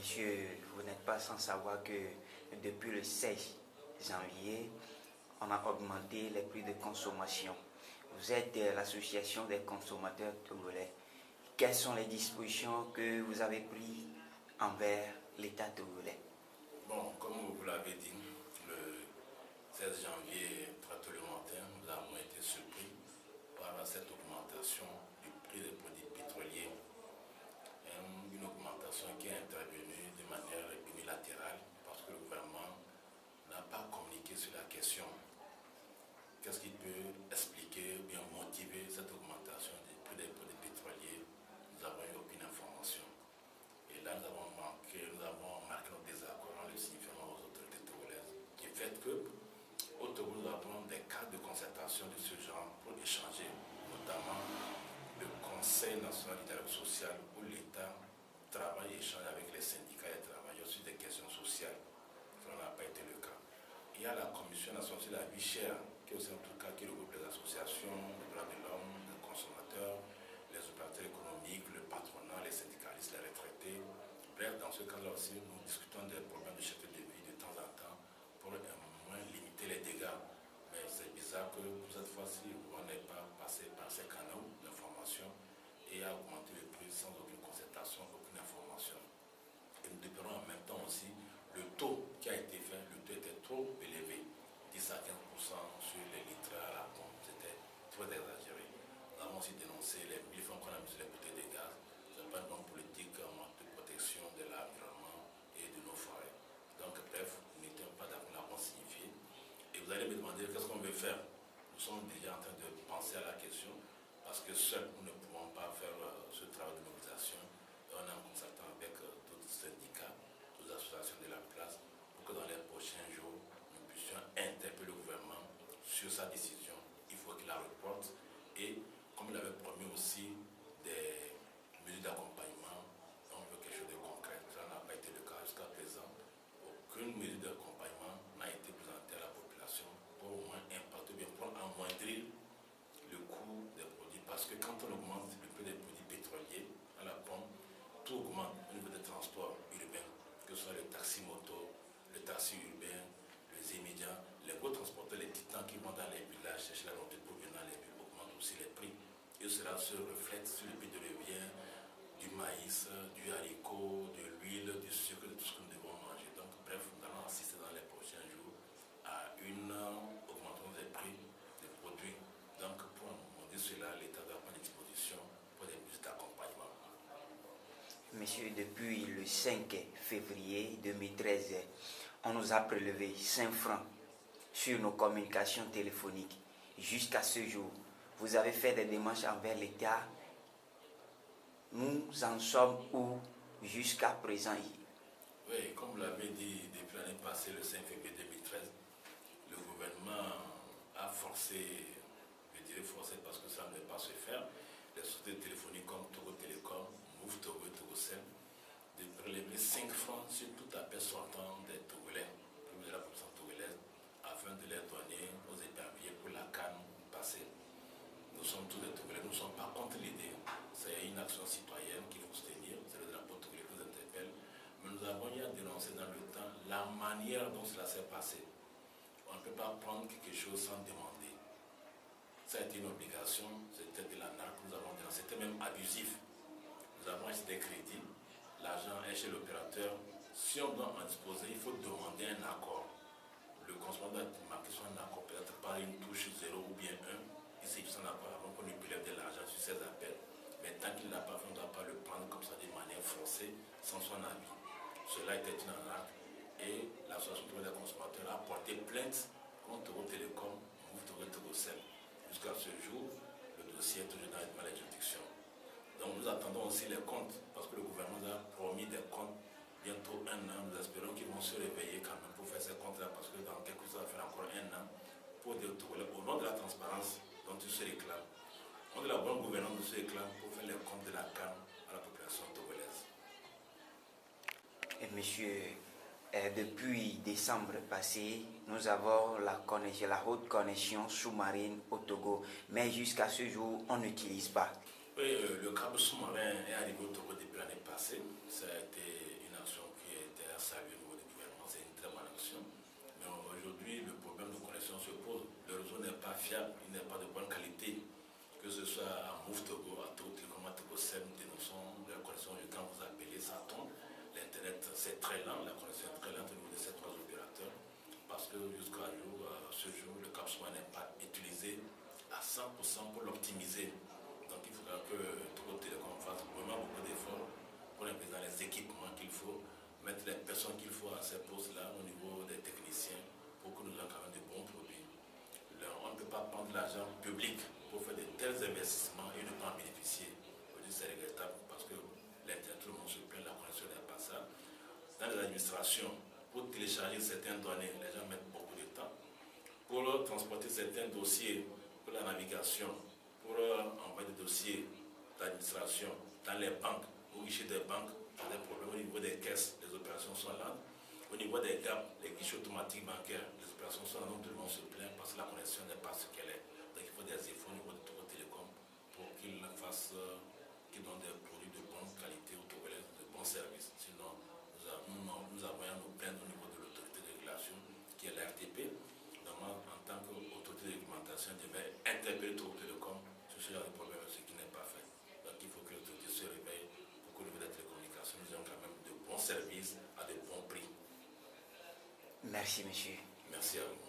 Monsieur, vous n'êtes pas sans savoir que depuis le 16 janvier, on a augmenté les prix de consommation. Vous êtes l'association des consommateurs togolais. Quelles sont les dispositions que vous avez prises envers l'État togolais? Bon, comme vous l'avez dit, le 16 janvier, très tôt le matin, nous avons été surpris par cette augmentation du prix des produits pétroliers. Une augmentation qui est intervenue de manière unilatérale parce que le gouvernement n'a pas communiqué sur la question. Qu'est-ce qui peut expliquer ou bien motiver cette augmentation des prix des produits pétroliers? Nous n'avons eu aucune information. Et là, nous avons marqué notre désaccord en le signifiant aux autorités togolaises, qui fait que au Togo, nous avons des cadres de concertation de ce genre pour échanger, notamment le Conseil national du dialogue social où l'État travaille et échange avec les syndicats et les travailleurs sur des questions sociales. Ça n'a pas été le cas. Il y a la Commission nationale sur la vie chère, qui est aussi en tout cas qui regroupe les associations, les droits de l'homme, les consommateurs, les opérateurs économiques, le patronat, les syndicalistes, les retraités. Bref, dans ce cas-là aussi, nous discutons des problèmes de cherté de vie de temps en temps pour au moins limiter les dégâts. Mais c'est bizarre que pour cette fois-ci, on n'ait pas passé par ces canaux d'information et a augmenté le prix sans aucune concertation, aucune information. Et nous déplorons en même temps aussi le taux qui a été fait, le taux était trop élevé, 10 à 15% sur les litres à la pompe, c'était trop exagéré. Nous avons aussi dénoncé les 1000 francs qu'on a mis sur les bouteilles de gaz. Ce n'est pas une bonne politique en mode de protection de l'environnement et de nos forêts. Donc bref, nous n'étions pas d'accord, nous l'avons signifié. Et vous allez me demander qu'est-ce qu'on veut faire. Nous sommes déjà en train de penser à la question parce que seuls nous ne pouvons pas faire ce travail de mobilisation. Et on est en concertant avec d'autres syndicats, d'autres associations de la place pour que dans les prochains jours, nous puissions interpeller le gouvernement sur sa décision. Il faut qu'il la reporte et comme il avait promis aussi des mesures d'accompagnement, on veut quelque chose de concret. Ça n'a pas été le cas jusqu'à présent. Aucune mesure d'accompagnement n'a été présentée à la population pour au moins impacter, bien pour amoindrir le coût des produits. Parce que quand on augmente le prix des produits pétroliers à la pompe, tout augmente au niveau des transports urbains, que ce soit le taxi moto, le taxi urbain, les immédiats, les gros transporteurs, les titans qui vont dans les villages chercher la nourriture pour venir dans les villes augmentent aussi les prix. Et cela se reflète sur le prix de revient, du maïs, du haricot, de l'huile, du sucre, de tout ce que nous devons manger. Donc bref, nous allons assister dans les prochains jours à une augmentation des prix des produits. Donc pour dire cela, l'État doit prendre des dispositions pour des mesures d'accompagnement. Monsieur, depuis le 5 février 2013, on nous a prélevé 5 francs sur nos communications téléphoniques. Jusqu'à ce jour, vous avez fait des démarches envers l'État. Nous en sommes où jusqu'à présent? Oui, comme vous l'avez dit, depuis l'année passée, le 5 février 2013, le gouvernement a forcé, je dirais forcé parce que ça ne devait pas se faire, les sociétés téléphoniques comme Togo Télécom, Move Togo et Togocel, de prélever 5 francs sur tout appel sortant des Togolais, de la population togolaise, afin de les donner aux éperviers pour la canne passée. Nous sommes tous des Togolais, nous ne sommes pas contre l'idée. C'est une action citoyenne qu'il faut soutenir, c'est le drapeau togolais qui nous interpelle. Mais nous avons eu à dénoncer dans le temps la manière dont cela s'est passé. On ne peut pas prendre quelque chose sans demander. Ça a été une obligation, c'était de l'arnaque que nous avons dénoncé, c'était même abusif. Nous avons acheté des crédits, l'argent est chez l'opérateur. Si on doit en disposer, il faut demander un accord. Le consommateur doit marquer son accord, peut-être par une touche 0 ou bien 1. Il s'agit de son accord avant qu'on lui prélève de l'argent sur ses appels. Mais tant qu'il n'a pas fait, on ne doit pas le prendre comme ça de manière forcée, sans son avis. Cela était une arnaque et l'association des consommateurs a porté plainte contre Togo Télécom, Move Togo et Togocel. Jusqu'à ce jour, le dossier est toujours dans les juridictions. Donc nous attendons aussi les comptes, parce que le gouvernement a promis des comptes bientôt 1 an. Nous espérons qu'ils vont se réveiller quand même pour faire ces comptes-là, parce que dans quelques temps, ça va faire encore 1 an pour dire au nom de la transparence dont ils se réclament, au nom de la bonne gouvernance dont ils se réclament pour faire les comptes de la canne à la population togolaise. Et monsieur, depuis décembre passé, nous avons la haute connexion sous-marine au Togo, mais jusqu'à ce jour, on n'utilise pas. Oui, le câble sous-marin est arrivé au Togo depuis l'année passée. Ça a été une action qui c'est très lent, la connexion est très lente au niveau de ces trois opérateurs, parce que jusqu'à ce jour, le Cap Soin n'est pas utilisé à 100% pour l'optimiser. Donc il faudra que Togo Télécom fasse vraiment beaucoup d'efforts pour investir dans les équipements qu'il faut, mettre les personnes qu'il faut à ces postes-là au niveau des techniciens pour que nous ayons quand même de bons produits. On ne peut pas prendre l'argent public pour faire de tels investissements et ne pas en bénéficier. Aujourd'hui, c'est regrettable parce que l'Internet, tout le monde se plaint, la connexion n'est pas ça. Dans les administrations, pour télécharger certaines données, les gens mettent beaucoup de temps. Pour transporter certains dossiers, pour la navigation, pour envoyer des dossiers d'administration dans les banques, au guichet des banques, il y a des problèmes au niveau des caisses, les opérations sont lentes. Au niveau des GAP, les guichets automatiques bancaires, les opérations sont lentes, tout le monde se plaint parce que la connexion n'est pas ce qu'elle est. Donc il faut des efforts au niveau de Togo Télécom pour qu'ils fassent, qu'ils donnent des produits de bonne qualité aux Togolais, de bons services. Sinon, nous avons à nous plaindre au niveau de l'autorité de régulation qui est l'RTP. Normalement, en tant qu'autorité de réglementation, devait interpeller Togo Télécom sur ce genre de problème, ce qui n'est pas fait. Donc il faut que l'autorité se réveille pour qu'au niveau des télécommunications, nous ayons quand même de bons services à de bons prix. Merci, monsieur. Merci à vous.